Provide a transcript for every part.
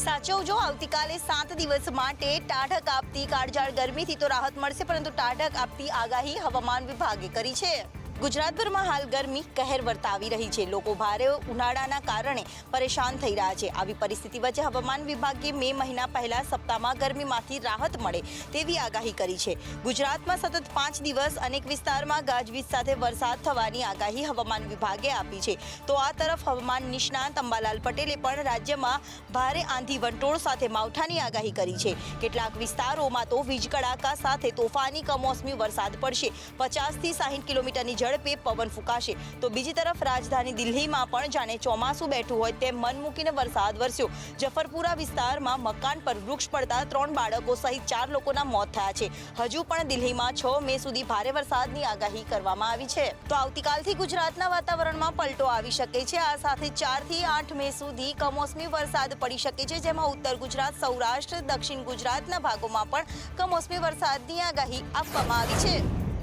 સાચવજો આવતીકાલે 7 દિવસ માટે ટાઢક આપતી કાળઝાળ ગરમીથી તો રાહત મળશે, પરંતુ ટાઢક આપતી આગાહી હવામાન વિભાગે કરી છે। ગુજરાતભરમાં હાલ ગરમી કહેર વર્તાવી રહી છે। લોકો ભારે ઉનાળાના કારણે પરેશાન થઈ રહ્યા છે। આવી પરિસ્થિતિ વચ્ચે હવામાન વિભાગે મે મહિના પહેલા સપ્તાહમાં ગરમીમાંથી રાહત મળે તેવી આગાહી કરી છે। ગુજરાતમાં સતત 5 દિવસ અનેક વિસ્તારમાં ગાજવીજ સાથે વરસાદ થવાની આગાહી હવામાન વિભાગે આપી છે। તો આ તરફ હવામાન નિષ્ણાત અંબાલાલ પટેલે પણ રાજ્યમાં ભારે આંધી વંટોળ સાથે માવઠાની આગાહી કરી છે। કેટલાક વિસ્તારોમાં તો વીજ કડાકા સાથે તોફાની કમોસમી વરસાદ પડશે। 50 થી 60 કિલોમીટરની ઝડપે પવન ફૂંકાશે। તો બીજી તરફ રાજધાની દિલ્હીમાં પણ જાણે ચોમાસું બેઠું હોય તેમ મન મૂકીને વરસાદ વરસ્યો। જફરપુરા વિસ્તારમાં મકાન પર વૃક્ષ પડતા 3 બાળકો સહિત 4 લોકોના મોત થયા છે। હજુ પણ દિલ્હીમાં 6 મે સુધી ભારે વરસાદની આગાહી કરવામાં આવી છે। તો આવતીકાલથી ગુજરાતના વાતાવરણમાં પલટો આવી શકે છે। આ સાથે 4 થી 8 મે સુધી કમોસમી વરસાદ પડી શકે છે, જેમાં ઉત્તર ગુજરાત, સૌરાષ્ટ્ર, દક્ષિણ ગુજરાતના ભાગોમાં પણ કમોસમી વરસાદની આગાહી આપવામાં આવી છે।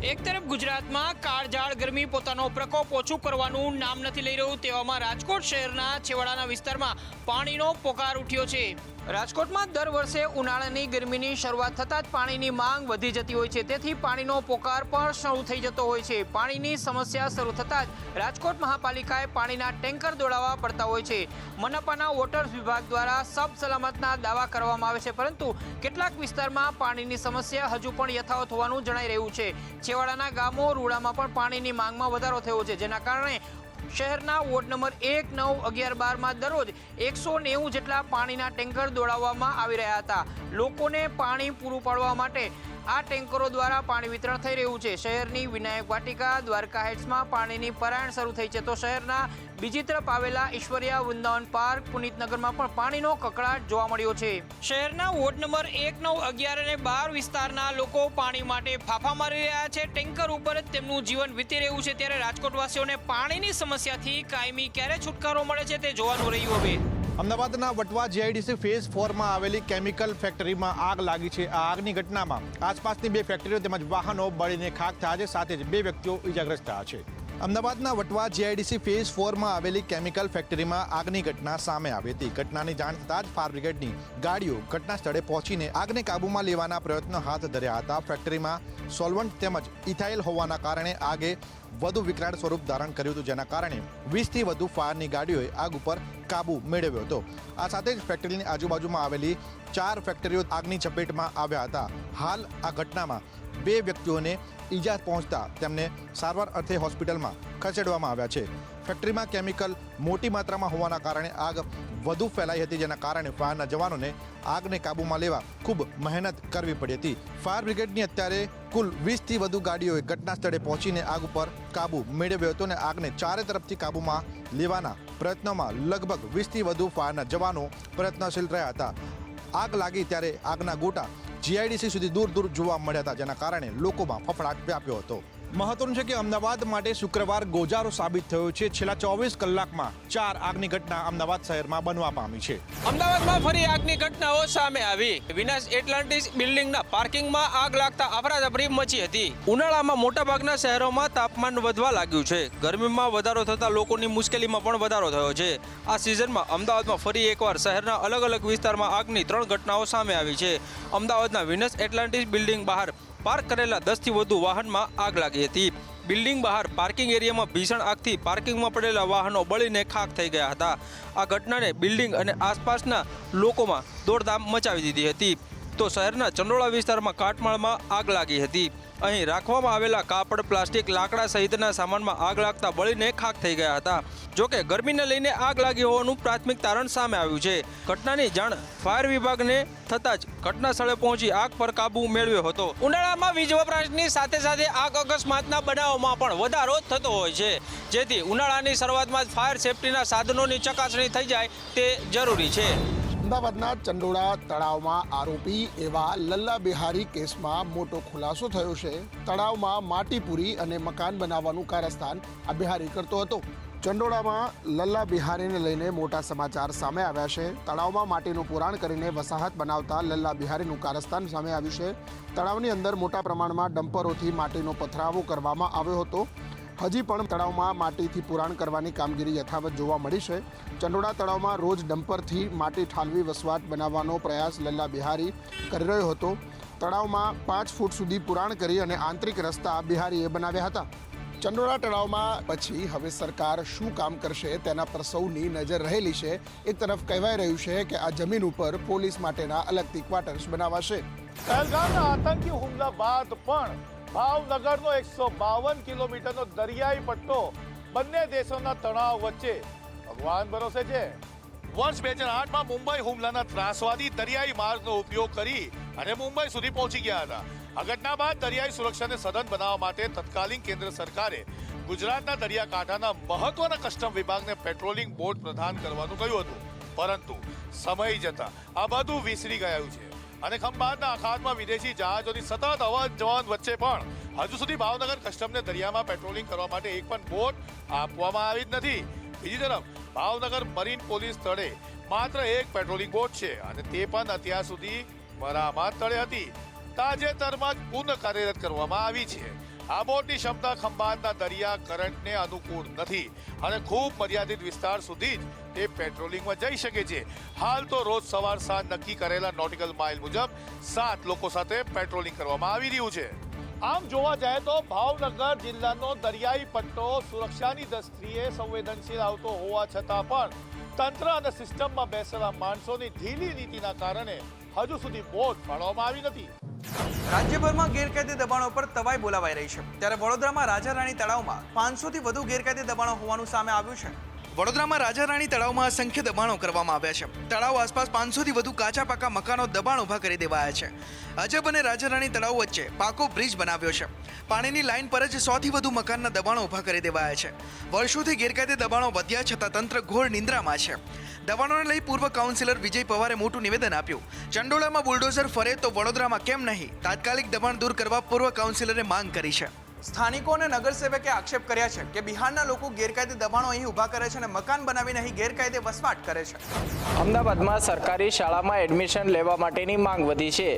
એક તરફ ગુજરાતમાં કાળઝાળ ગરમી પોતાનો પ્રકોપ ઓછું કરવાનું નામ નથી લઈ રહ્યું, તેવામાં રાજકોટ શહેરના છેવાડાના વિસ્તારમાં પાણીનો પોકાર ઉઠ્યો છે। રાજકોટમાં દર વર્ષે ઉનાળાની ગરમીની શરૂઆત થતાં જ પાણીની માંગ વધી જતી હોય છે, તેથી પાણીનો પોકાર પણ શરૂ થઈ જતો હોય છે। પાણીની સમસ્યા શરૂ થતાં જ રાજકોટ મહાપાલિકાએ પાણીના ટેન્કર દોડાવવા પડતા હોય છે। મનપાના વોટર્સ વિભાગ દ્વારા સબ સલામતના દાવા કરવામાં આવે છે, પરંતુ કેટલાક વિસ્તારમાં પાણીની સમસ્યા હજુ પણ યથાવત હોવાનું જણાઈ રહ્યું છે। છેવાડાના ગામો રૂડામાં પણ પાણીની માંગમાં વધારો થયો છે, જેના કારણે શહેરના વોર્ડ નંબર 1, 9, 11, 12માં દરરોજ 190 જેટલા પાણીના ટેન્કર દોડાવવામાં આવી રહ્યા હતા। લોકોને પાણી પૂરું પાડવા માટે આ ટેન્કરો દ્વારા પાણી વિતરણ થઈ રહ્યું છે। શહેરની વિનાયક વાટિકા, દ્વારકા હાઇટ્સમાં પાણીની પરાયણ શરૂ થઈ છે, તો શહેરના બીજી તરફ આવેલા ઈશ્વરિયા, વૃંદાવન પાર્ક, પુનિતનગરમાં પણ પાણીનો કકળાટ જોવા મળ્યો છે। શહેરના વોર્ડ નંબર 1, 9, 11 અને 12 વિસ્તારના લોકો પાણી માટે ફાફા મારી રહ્યા છે। ટેન્કર ઉપર જ તેમનું જીવન વીતી રહ્યું છે, ત્યારે રાજકોટવાસીઓને પાણીની સમસ્યાથી કાયમી ક્યારે છુટકારો મળે છે તે જોવાનું રહ્યું। હવે અમદાવાદના વટવા જીઆઈડીસી ફેઝ 4માં આવેલી કેમિકલ ફેક્ટરીમાં આગ લાગી છે। આ આગની ઘટનામાં આસપાસની 2 ફેક્ટરીઓ તેમજ વાહનો બળીને ખાખ થયા છે, સાથે જ 2 વ્યક્તિઓ ઇજાગ્રસ્ત થયા છે। અમદાવાદના વટવા જીઆઈડીસી ફેઝ 4માં આવેલી કેમિકલ ફેક્ટરીમાં આગની ઘટના સામે આવી હતી। ઘટનાની જાણ થતાં જ ફાયર બ્રિગેડની ગાડીઓ ઘટના સ્થળે પહોંચીને આગને કાબૂમાં લેવાના પ્રયત્નો હાથ ધર્યા હતા। ફેક્ટરીમાં સોલ્વન્ટ તેમજ ઇથાઇલ હોવાના કારણે આગે વધુ વિકરાળ સ્વરૂપ ધારણ કર્યું હતું, જેના કારણે 20થી વધુ ફાયરની ગાડીઓએ આગ ઉપર કાબુ મેળવ્યો હતો। આ સાથે જ ફેક્ટરીની આજુબાજુમાં આવેલી 4 ફેક્ટરીઓ આગની ચપેટમાં આવ્યા હતા। હાલ આ ઘટનામાં 2 વ્યક્તિઓને ઈજા પહોંચતા તેમને સારવાર અર્થે હોસ્પિટલમાં ખસેડવામાં આવ્યા છે। ફેક્ટરીમાં કેમિકલ મોટી માત્રામાં હોવાના કારણે આગ વધુ ફેલાઈ હતી, જેના કારણે ફાયરના જવાનોને આગને કાબૂમાં લેવા ખૂબ મહેનત કરવી પડી હતી। ફાયર બ્રિગેડની અત્યારે કુલ 20થી વધુ ગાડીઓએ ઘટના સ્થળે પહોંચીને આગ ઉપર કાબુ મેળવ્યો હતો અને આગને ચારે તરફથી કાબૂમાં લેવાના પ્રયત્નોમાં લગભગ 20થી વધુ ફાયરના જવાનો પ્રયત્નશીલ રહ્યા હતા। આગ લાગી ત્યારે આગના ગોટા જીઆઈડીસી સુધી દૂર દૂર જોવા મળ્યા હતા, જેના કારણે લોકોમાં ફફડાટ વ્યાપ્યો હતો। મહત્વનું છે કે અમદાવાદ માટે શુક્રવાર ગોજારો સાબિત થયો છે। છેલ્લા 24 કલાકમાં 4 આગની ઘટના અમદાવાદ શહેરમાં બનવા પામી છે। અમદાવાદમાં ફરી આગની ઘટનાઓ સામે આવી। વિનાશ એટલાન્ટિસ બિલ્ડિંગના પાર્કિંગમાં આગ લાગતા અફરાતફરી મચી હતી। ઉનાળામાં મોટાભાગના શહેરોમાં તાપમાન વધવા લાગ્યું છે। ગરમીમાં વધારો થતાં લોકોની મુશ્કેલીમાં પણ વધારો થયો છે। આ સિઝનમાં અમદાવાદમાં ફરી એકવાર શહેરના અલગ અલગ વિસ્તારમાં આગની 3 ઘટનાઓ સામે આવી છે। અમદાવાદના વિનાશ એટલાન્ટિસ બિલ્ડિંગ બહાર પાર્ક કરેલા 10થી વધુ વાહનમાં આગ લાગી હતી। બિલ્ડિંગ બહાર પાર્કિંગ એરિયામાં ભીષણ આગથી પાર્કિંગમાં પડેલા વાહનો બળીને ખાખ થઈ ગયા હતા। આ ઘટનાને બિલ્ડિંગ અને આસપાસના લોકોમાં દોડધામ મચાવી દીધી હતી। તો શહેરના ચંડોળા વિસ્તારમાં કાટમાળમાં આગ લાગી હતી। અહીં રાખવામાં આવેલા કાપડ, પ્લાસ્ટિક, લાકડા સહિતના સામાનમાં આગ લાગતા બળીને ખાખ થઈ ગયા હતા। જોકે ગરમીને લઈને આગ લાગી હોવાનું પ્રાથમિક તારણ સામે આવ્યું છે। ઘટનાની જાણ ફાયર વિભાગને થતાં જ ઘટના સ્થળે પહોંચી આગ પર કાબુ મેળવ્યો હતો। ઉનાળામાં વીજ વપરાશની સાથે સાથે આગ અકસ્માતના બનાવોમાં પણ વધારો થતો હોય છે, જેથી ઉનાળાની શરૂઆતમાં જ ફાયર સેફટીના સાધનોની ચકાસણી થઈ જાય તે જરૂરી છે। અમદાવાદના ચંડોળા તળાવમાં આરોપી એવા લલ્લા બિહારી કેસમાં મોટો ખુલાસો થયો છે। તળાવમાં માટી પૂરી અને મકાન બનાવવાનું કારસ્તાન આ બિહારી કરતો હતો। ચંડોળામાં લલ્લા બિહારીને લઈને મોટા સમાચાર સામે આવ્યા છે। તળાવમાં માટીનું પુરાણ કરીને વસાહત બનાવતા લલ્લા બિહારીનું કારસ્તાન સામે આવ્યું છે। તળાવની અંદર મોટા પ્રમાણમાં ડમ્પરોથી માટીનો પથરાવો કરવામાં આવ્યો હતો। હજી પણ તળાવમાં માટીથી પુરાણ કરવાની કામગીરી યથાવત જોવા મળી છે. ચંડોળા તળાવમાં રોજ ડમ્પરથી માટી ઠાલવી વસવાટ બનાવવાનો પ્રયાસ લલ્લા બિહારી કરી રહ્યો હતો. તળાવમાં 5 ફૂટ સુધી પુરાણ કરી અને આંતરિક રસ્તા બિહારીએ બનાવ્યા હતા. ચંડોળા તળાવમાં પછી હવે સરકાર શું કામ કરશે તેના પર સૌની નજર રહેલી છે. એક તરફ કહેવાય રહ્યું છે કે આ જમીન ઉપર પોલીસ માટેના અલગથી ક્વાર્ટર્સ બનાવાશે. પહેલગામના આતંકી હુમલા બાદ પણ ભાવનગરનો 152 કિલોમીટરનો દરિયાઈ પટ્ટો બંને દેશોના તણાવ વચ્ચે ભગવાન ભરોસે છે. વર્ષ 2008માં મુંબઈ હુમલાના ત્રાસવાદી દરિયાઈ માર્ગનો ઉપયોગ કરી અને મુંબઈ સુધી પહોંચી ગયા હતા. આ ઘટના બાદ દરિયાઈ સુરક્ષાને સઘન બનાવવા માટે તત્કાલીન કેન્દ્ર સરકારે ગુજરાતના દરિયાકાંઠાના મહત્વના કસ્ટમ વિભાગને પેટ્રોલિંગ બોટ પ્રદાન કરવાનું કહ્યું હતું. પરંતુ સમય જતા આ બધું વિસરી ગયું છે અને ખંભાતના અખાતમાં વિદેશી જહાજોની સતત અવર જવર વચ્ચે પણ હજુ સુધી ભાવનગર કસ્ટમને દરિયામાં પેટ્રોલિંગ કરવા માટે એક પણ બોટ આપવામાં આવી જ નથી. બીજી તરફ ભાવનગર મરીન પોલીસ તળે માત્ર એક પેટ્રોલિંગ બોટ છે અને તે પણ અત્યાર સુધી મરામત તળે હતી. તાજેતરમાં જ પુનઃ કાર્યરત કરવામાં આવી છે. આ બોટની ક્ષમતા ખંભાતના દરિયા કરંટને અનુકૂળ નથી અને ખૂબ મર્યાદિત વિસ્તાર સુધી જ તે પેટ્રોલિંગમાં જઈ શકે છે. હાલ તો રોજ સવાર સાંજ નક્કી કરેલા નોટિકલ માઇલ મુજબ 7 લોકો સાથે પેટ્રોલિંગ કરવામાં આવી રહ્યું છે. આમ જોવા જાય તો ભાવનગર જિલ્લાનો દરિયાઈ પટ્ટો સુરક્ષાની દ્રષ્ટિએ સંવેદનશીલ આવતો હોવા છતાં પણ તંત્ર અને સિસ્ટમમાં બેસેલા માણસોની ઢીલી નીતિના કારણે હજુ સુધી બોટ ફાળવવામાં આવી નથી. રાજ્યભરમાં ગેરકાયદે દબાણો પર તવાઈ બોલાવાઈ રહી છે. ત્યારે વડોદરામાં રાજા રાણી તળાવમાં 500થી વધુ ગેરકાયદે દબાણો હોવાનું સામે આવ્યું છે. વડોદરામાં રાજા રાણી તળાવમાં અસંખ્ય દબાણો કરવામાં આવ્યા છે. તળાવ આસપાસ 500થી વધુ કાચા પાકા મકાનો દબાણ ઊભા કરી દેવાયા છે. અજબ અને રાજા રાણી તળાવ વચ્ચે પાકો બ્રિજ બનાવ્યો છે. પાણીની લાઇન પર જ 100થી વધુ મકાનના દબાણો ઊભા કરી દેવાયા છે. વર્ષોથી ગેરકાયદે દબાણો વધ્યા છતાં તંત્ર ઘોર નિંદ્રામાં છે. દબાણોને લઈ પૂર્વ કાઉન્સિલર વિજય પવારે મોટું નિવેદન આપ્યું. ચંડોળામાં બુલડોઝર ફરે તો વડોદરામાં કેમ નહીં? તાત્કાલિક દબાણ દૂર કરવા પૂર્વ કાઉન્સિલરે માંગ કરી છે. સ્થાનિકો અને નગરસેવકે આક્ષેપ કર્યા છે કે બિહારના લોકો ગેરકાયદે દબાણો અહીં ઊભા કરે છે અને મકાન બનાવીને અહીં ગેરકાયદે વસવાટ કરે છે. અમદાવાદમાં સરકારી શાળામાં એડમિશન લેવા માટેની માંગ વધી છે.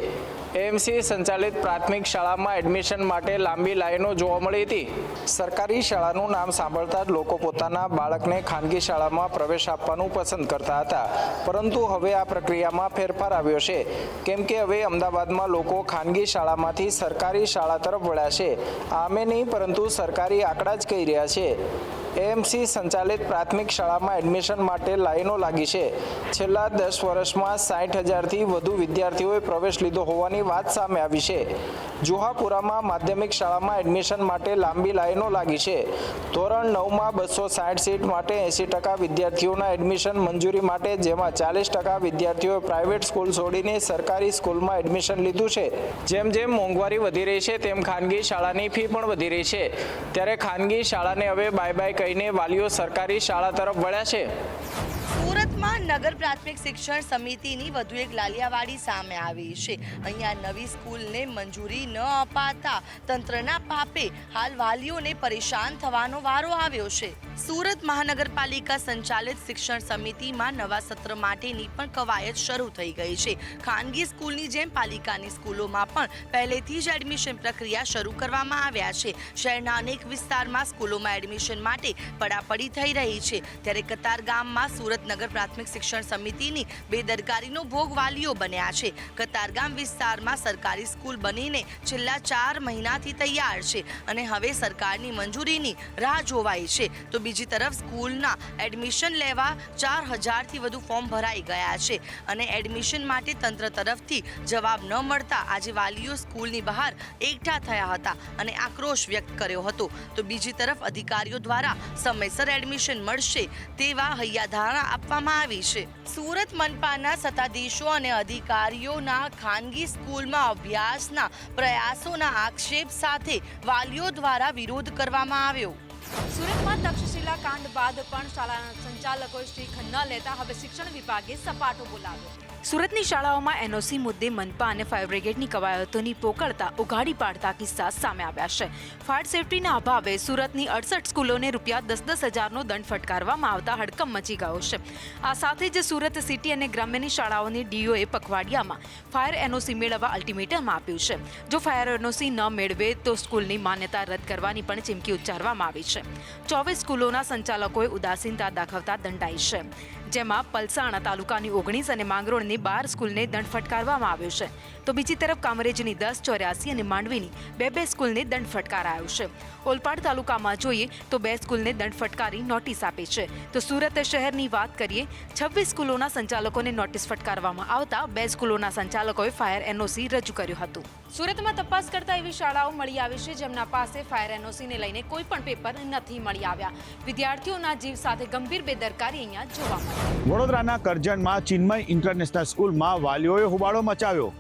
એએમસી સંચાલિત પ્રાથમિક શાળામાં એડમિશન માટે લાંબી લાઈનો જોવા મળી હતી. સરકારી શાળાનું નામ સાંભળતા જ લોકો પોતાના બાળકને ખાનગી શાળામાં પ્રવેશ આપવાનું પસંદ કરતા હતા. પરંતુ હવે આ પ્રક્રિયામાં ફેરફાર આવ્યો છે, કેમ કે હવે અમદાવાદમાં લોકો ખાનગી શાળામાંથી સરકારી શાળા તરફ વળ્યા છે. આમે નહીં, પરંતુ સરકારી આંકડા જ કહી રહ્યા છે. એએમસી સંચાલિત પ્રાથમિક શાળામાં એડમિશન માટે લાઈનો લાગી છે. છેલ્લા 10 વર્ષમાં 60,000થી વધુ વિદ્યાર્થીઓએ પ્રવેશ લીધો હોવાની વાત સામે આવી છે. જુહાપુરામાં માધ્યમિક શાળામાં એડમિશન માટે લાંબી લાઈનો લાગી છે. ધોરણ 9માં 260 સીટ માટે 80% વિદ્યાર્થીઓના એડમિશન મંજૂરી માટે, જેમાં 40% વિદ્યાર્થીઓએ પ્રાઇવેટ સ્કૂલ છોડીને સરકારી સ્કૂલમાં એડમિશન લીધું છે. જેમ જેમ મોંઘવારી વધી રહી છે તેમ ખાનગી શાળાની ફી પણ વધી રહી છે. ત્યારે ખાનગી શાળાને હવે બાય બાય કહીને વાલીઓ સરકારી શાળા તરફ વળ્યા છે. સુરતમાં નગર પ્રાથમિક શિક્ષણ સમિતિની વધુ એક લાલિયાવાડી સામે આવી છે. અહીંયા નવી સ્કૂલને મંજૂરી ન અપાતા તંત્રના પાપે હાલ વાલીઓને પરેશાન થવાનો વારો આવ્યો છે. સુરત મહાનગરપાલિકા સંચાલિત શિક્ષણ સમિતિમાં નવા સત્ર માટેની પણ કવાયત શરૂ થઈ ગઈ છે. ખાનગી સ્કૂલની જેમ પાલિકાની સ્કૂલોમાં પણ પહેલેથી જ એડમિશન પ્રક્રિયા શરૂ કરવામાં આવ્યા છે. શહેરના અનેક વિસ્તારમાં સ્કૂલોમાં એડમિશન માટે પડાપડી થઈ રહી છે. ત્યારે કતારગામમાં સુરત નગર પ્રાથમિક શિક્ષણ સમિતિની બેદરકારીનો ભોગ વાલીઓ બન્યા છે. કતારગામ વિસ્તારમાં સરકારી સ્કૂલ બનીને છેલ્લા 4 મહિનાથી તૈયાર છે અને હવે સરકારની મંજૂરીની રાહ જોવાઈ છે. તો બીજી તરફ સ્કૂલના એડમિશન લેવા 4,000થી વધુ ફોર્મ ભરાઈ ગયા છે અને એડમિશન માટે તંત્ર તરફથી જવાબ ન મળતા આજે વાલીઓ સ્કૂલની બહાર એકઠા થયા હતા અને આક્રોશ વ્યક્ત કર્યો હતો. તો બીજી તરફ અધિકારીઓ દ્વારા સમયસર એડમિશન મળશે તેવા હૈયાધારણા આપવામાં આવી છે. સુરત મનપાના સત્તાધીશો અને અધિકારીઓના ખાનગી સ્કૂલમાં અભ્યાસના પ્રયાસોના આક્ષેપ સાથે વાલીઓ દ્વારા વિરોધ કરવામાં આવ્યો. સુરતમાં તક્ષશિલા કાંડ બાદ પણ શાળાના સંચાલકોએ શીખ ન લેતા હવે શિક્ષણ વિભાગે સપાટો બોલાવ્યો. સુરતની શાળાઓમાં એનઓસી મુદ્દે મનપા અને ફાયર બ્રિગેડની કવાયતોની પોકળતા ઉઘાડી પાડતા કિસ્સા સામે આવ્યા છે. ફાયર સેફટીના અભાવે સુરતની 68 સ્કૂલોને ₹10,000નો દંડ ફટકારવામાં આવતા હડકંપ મચી ગયો છે. આ સાથે જ સુરત સિટી અને ગ્રામ્યની શાળાઓની ડીઓએ પખવાડિયામાં ફાયર એનઓસી મેળવવા અલ્ટિમેટમ આપ્યું છે. જો ફાયર એનઓસી ન મેળવે તો સ્કૂલની માન્યતા રદ કરવાની પણ ચીમકી ઉચ્ચારવામાં આવી છે. 24 સ્કૂલોના સંચાલકોએ ઉદાસીનતા દાખવતા દંડાઈ છે, જેમાં પલસાણા તાલુકાની 19 અને માંગરોળની 12 સ્કૂલને દંડ ફટકારવામાં આવ્યો છે. તો બીજી તરફ કામરેજની 10, 84 અને માંડવીની 2 સ્કૂલને દંડ ફટકારાયો છે. ઓલપાડ તાલુકામાં જોઈએ તો 2 સ્કૂલને દંડ ફટકારી નોટિસ આપી છે. તો સુરત શહેરની વાત કરીએ, 26 સ્કૂલોના સંચાલકોને નોટિસ ફટકારવામાં આવતા 2 સ્કૂલોના સંચાલકોએ ફાયર એનઓસી રજૂ કર્યું હતું. સુરતમાં તપાસ કરતા એવી શાળાઓ મળી આવી છે જેમના પાસે ફાયર એનઓસીને લઈને કોઈ પણ પેપર નથી મળી આવ્યા. વિદ્યાર્થીઓના જીવ સાથે ગંભીર બેદરકારી અહીંયા જોવા મળી. વડોદરાના કરજણમાં ચિન્મય ઇન્ટરનેશનલ સ્કૂલમાં વાલીઓએ હોબાળો મચાવ્યો.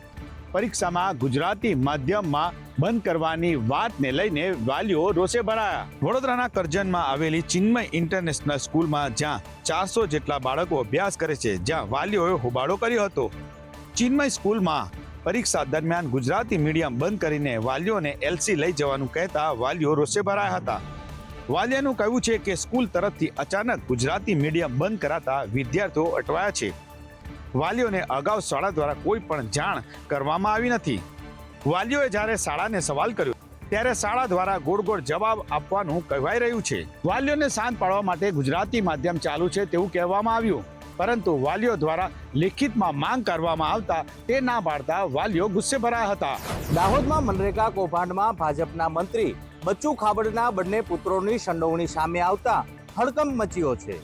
પરીક્ષામાં ગુજરાતી માધ્યમમાં બંધ કરવાની વાતને લઈને વાલીઓ રોષે ભરાયા. વડોદરાના કરજણમાં આવેલી ચિન્મય ઇન્ટરનેશનલ સ્કૂલમાં જ્યાં 400 જેટલા બાળકો અભ્યાસ કરે છે, જ્યાં વાલીઓએ હોબાળો કર્યો હતો. ચિન્મય સ્કૂલમાં પરીક્ષા દરમિયાન ગુજરાતી મીડિયમ બંધ કરીને વાલીઓને એલસી લઈ જવાનું કહેતા વાલીઓ રોષે ભરાયા હતા. વાલીઓનું કહેવું છે કે સ્કૂલ તરફથી અચાનક ગુજરાતી મીડિયમ બંધ કરાતા વિદ્યાર્થીઓ અટવાયા છે. વાલીઓને અગાઉ શાળા દ્વારા કોઈ પણ જાણ કરવામાં આવી નથી. વાલીઓએ જ્યારે શાળાને સવાલ કર્યો ત્યારે શાળા દ્વારા ગોળ જવાબ આપવાનું કહેવાઈ રહ્યું છે. વાલીઓને શાંત પાડવા માટે ગુજરાતી માધ્યમ ચાલુ છે તેવું કહેવામાં આવ્યું, પરંતુ વાલીઓ દ્વારા લેખિતમાં માંગ કરવામાં આવતા તે ના પાડતા વાલીઓ ગુસ્સે ભરાયા હતા. દાહોદમાં મનરેગા કૌભાંડમાં ભાજપના મંત્રી બચ્ચુ ખાબડના બંને પુત્રોની સંડોવણી સામે આવતા હડકંપ મચ્યો છે.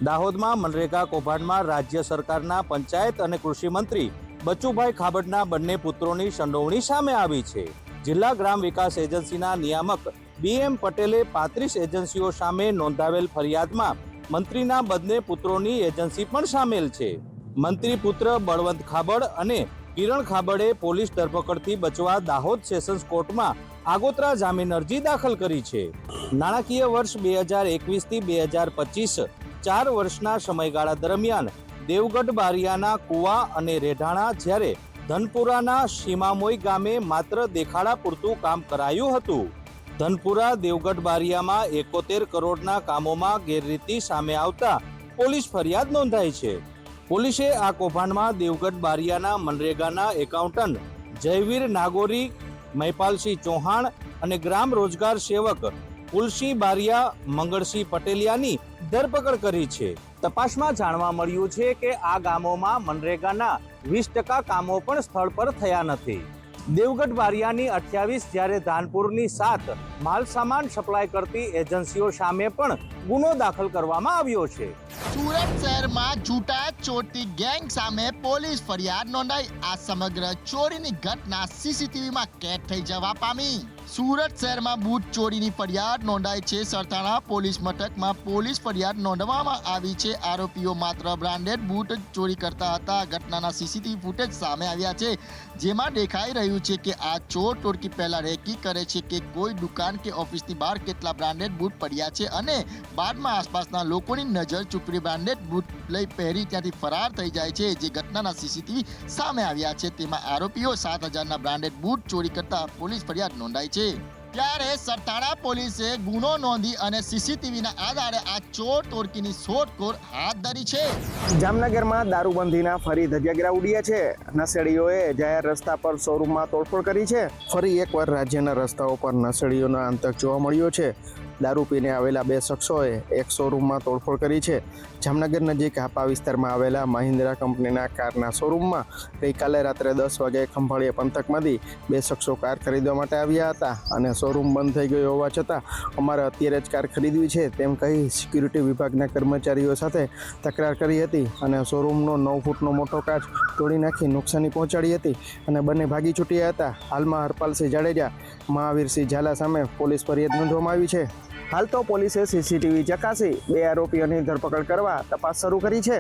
દાહોદમાં મનરેગા કૌભાંડમાં રાજ્ય સરકારના પંચાયત અને કૃષિ મંત્રી બચ્ચુભાઈ ખાબડના બંને પુત્રોની સંડોવણી સામે આવી છે. જિલ્લા ગ્રામ વિકાસ એજન્સીના નિયામક BM પટેલે 35 એજન્સીઓ સામે નોંધાવેલ ફરિયાદમાં મંત્રીના બંને પુત્રોની એજન્સી પણ સામેલ છે. મંત્રી પુત્ર બળવંત ખાબડ અને કિરણ ખાબડે પોલીસ ધરપકડથી બચવા દાહોદ સેશન્સ કોર્ટમાં આગોતરા જામીન અરજી દાખલ કરી છે. નાણાકીય વર્ષ 2021 થી 2025 4 વર્ષના સમયગાળા દરમિયાન દેવગઢ બારિયાના કુવા અને રેઢાણા, જ્યારે ધનપુરાના સીમામોઈ ગામે માત્ર દેખાડા પૂરતું કામ કરાયું હતું. ધનપુરા દેવગઢ બારિયામાં 71 કરોડના કામોમાં ગેરરીતિ સામે આવતા પોલીસ ફરિયાદ નોંધાઈ છે. પોલીસે આ કૌભાંડમાં દેવગઢ બારિયાના મનરેગાના એકાઉન્ટન્ટ જયવીર નાગોરી, મહિપાલસિંહ ચૌહાણ અને ગ્રામ રોજગાર સેવક કુલસિંહ બારિયા, મંગળસિંહ પટેલિયાની ધરપકડ કરી છે. તપાસમાં જાણવા મળ્યું છે કે આ ગામોમાં મનરેગાના 20% કામો પણ સ્થળ પર થયા નથી. દેવગઢ બારિયાની 28, જ્યારે ધાનપુરની 7 માલ સામાન સપ્લાય કરતી એજન્સીઓ સામે પણ ગુનો દાખલ કરવામાં આવ્યો છે. સુરત શહેરમાં છૂટા ચોરતી ગેંગ સામે પોલીસ ફરિયાદ નોંધાઈ. આ સમગ્ર ચોરીની ઘટના સીસીટીવીમાં કેદ થઈ જવા પામી. સુરત શહેરમાં બૂટ ચોરીની ફરિયાદ નોંધાઈ છે. સરથાણા પોલીસ મથકમાં પોલીસ ફરિયાદ નોંધવામાં આવી છે. આરોપીઓ માત્ર બ્રાન્ડેડ બૂટ ચોરી કરતા હતા. ઘટનાના સીસીટીવી ફૂટેજ સામે આવ્યા છે, જેમાં દેખાઈ રહ્યું છે કે આ ચોર ટોળકી પહેલા રેકી કરે છે કે કોઈ દુકાન કે ઓફિસની બહાર કેટલા બ્રાન્ડેડ બૂટ પડ્યા છે અને બાદમાં આસપાસના લોકોની નજર ચૂકવી બ્રાન્ડેડ બૂટ લઈ પહેરી ત્યાંથી ફરાર થઈ જાય છે. જે ઘટનાના સીસીટીવી સામે આવ્યા છે, તેમાં આરોપીઓ 7,000ના બ્રાન્ડેડ બૂટ ચોરી કરતા પોલીસ ફરિયાદ નોંધાઈ છે. ત્યારે સરથાણા પોલીસે ગુનો નોંધી અને સીસીટીવીના આધારે આ ચોર ટોળકીની શોધખોળ હાથ ધરી છે. જામનગરમાં દારૂબંધીના ફરી ધજાગરા ઉડ્યા છે. નશેડીઓએ જાહેર રસ્તા પર શોરૂમમાં તોડફોડ કરી છે. ફરી એકવાર રાજ્યના રસ્તાઓ પર નશેડીઓનો આતંક જોવા મળ્યો છે. દારૂ પીને આવેલા 2 શખ્સોએ એક શોરૂમમાં તોડફોડ કરી છે. જામનગર નજીક હાપા વિસ્તારમાં આવેલા મહિન્દ્રા કંપનીના કારના શોરૂમમાં ગઈકાલે રાત્રે 10 વાગે ખંભાળિયા પંથકમાંથી 2 શખ્સો કાર ખરીદવા માટે આવ્યા હતા અને શોરૂમ બંધ થઈ ગયો હોવા છતાં અમારે અત્યારે જ કાર ખરીદવી છે તેમ કહી સિક્યુરિટી વિભાગના કર્મચારીઓ સાથે તકરાર કરી હતી અને શોરૂમનો 9 ફૂટનો મોટો કાચ તોડી નાખી નુકસાની પહોંચાડી હતી અને બંને ભાગી છૂટ્યા હતા. હાલમાં હરપાલસિંહ જાડેજા, મહાવીરસિંહ ઝાલા સામે પોલીસ ફરિયાદ નોંધવામાં આવી છે. હાલ તો પોલીસે સીસીટીવી ચકાસી 2 આરોપીઓની ધરપકડ કરવા તપાસ શરૂ કરી છે.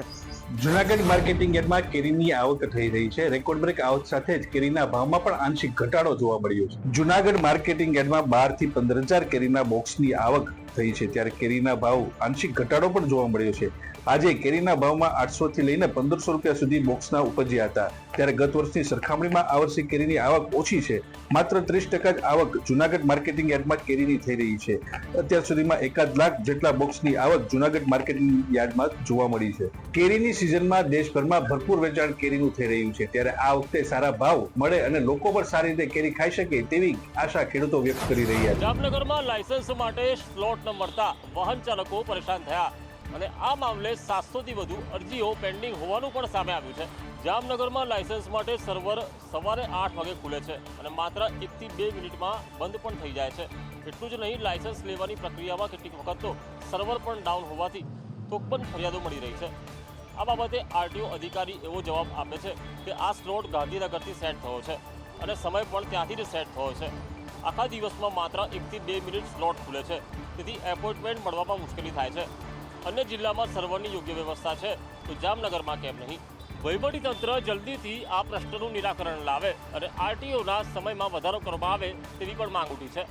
જુનાગઢ માર્કેટિંગ યાર્ડમાં કેરીની આવક થઈ રહી છે. રેકોર્ડ બ્રેક આવક સાથે જ કેરીના ભાવમાં પણ આંશિક ઘટાડો જોવા મળ્યો છે. જુનાગઢ માર્કેટિંગ યાર્ડમાં 12 થી 15,000 કેરીના બોક્સની આવક થઈ છે, ત્યારે કેરીના ભાવ આંશિક ઘટાડો પણ જોવા મળ્યો છે. આજે કેરીના ભાવમાં 800 થી લઈને 1500 રૂપિયા સુધી બોક્સના ઉપજ્યા હતા, ત્યારે ગત વર્ષની સરખામણીમાં આ વર્ષે કેરીની આવક ઓછી છે. માત્ર 30% જ આવક જુનાગઢ માર્કેટિંગ યાર્ડમાં કેરીની થઈ રહી છે. અત્યાર સુધીમાં 1 લાખ જેટલા બોક્સની આવક જુનાગઢ માર્કેટિંગ યાર્ડમાં જોવા મળી છે. કેરીની સિઝનમાં દેશભરમાં ભરપૂર વેચાણ કેરીનું થઈ રહ્યું છે, ત્યારે આ વખતે સારા ભાવ મળે અને લોકો પણ સારી રીતે કેરી ખાઈ શકે તેવી આશા ખેડૂતો વ્યક્ત કરી રહ્યા છે. જામનગરમાં લાયસન્સ માટે સ્લોટ ન મળતા વાહન ચાલકો પરેશાન થયા અને આ મામલે 700 થી વધુ અરજીઓ પેન્ડિંગ હોવાનું પણ સામે આવ્યું છે. જામનગરમાં લાયસન્સ માટે સર્વર સવારે 8 વાગે ખુલે છે અને માત્ર 1 થી 2 મિનિટમાં બંધ પણ થઈ જાય છે. એટલું જ નહીં, લાયસન્સ લેવાની પ્રક્રિયામાં કેટલીક વખત તો સર્વર પણ ડાઉન હોવાથી પણ ફરિયાદો મળી રહી છે. આ બાબતે આરટીઓ અધિકારી એવો જવાબ આપે છે કે આ સ્લોટ ગાંધીનગરથી સેટ થયો છે અને સમય પણ ત્યાંથી જ સેટ થયો છે. આખા દિવસમાં માત્ર 1 થી 2 મિનિટ સ્લોટ ખુલે છે, તેથી એપોઇન્ટમેન્ટ મળવામાં મુશ્કેલી થાય છે. અન્ય જિલ્લામાં સર્વરની યોગ્ય વ્યવસ્થા છે તો જામનગરમાં કેમ નહીં? વહીવટીતંત્ર જલ્દીથી આ પ્રશ્નનું નિરાકરણ લાવે અને આરટીઓના સમયમાં વધારો કરવામાં આવે તેવી પણ માંગ ઉઠી છે.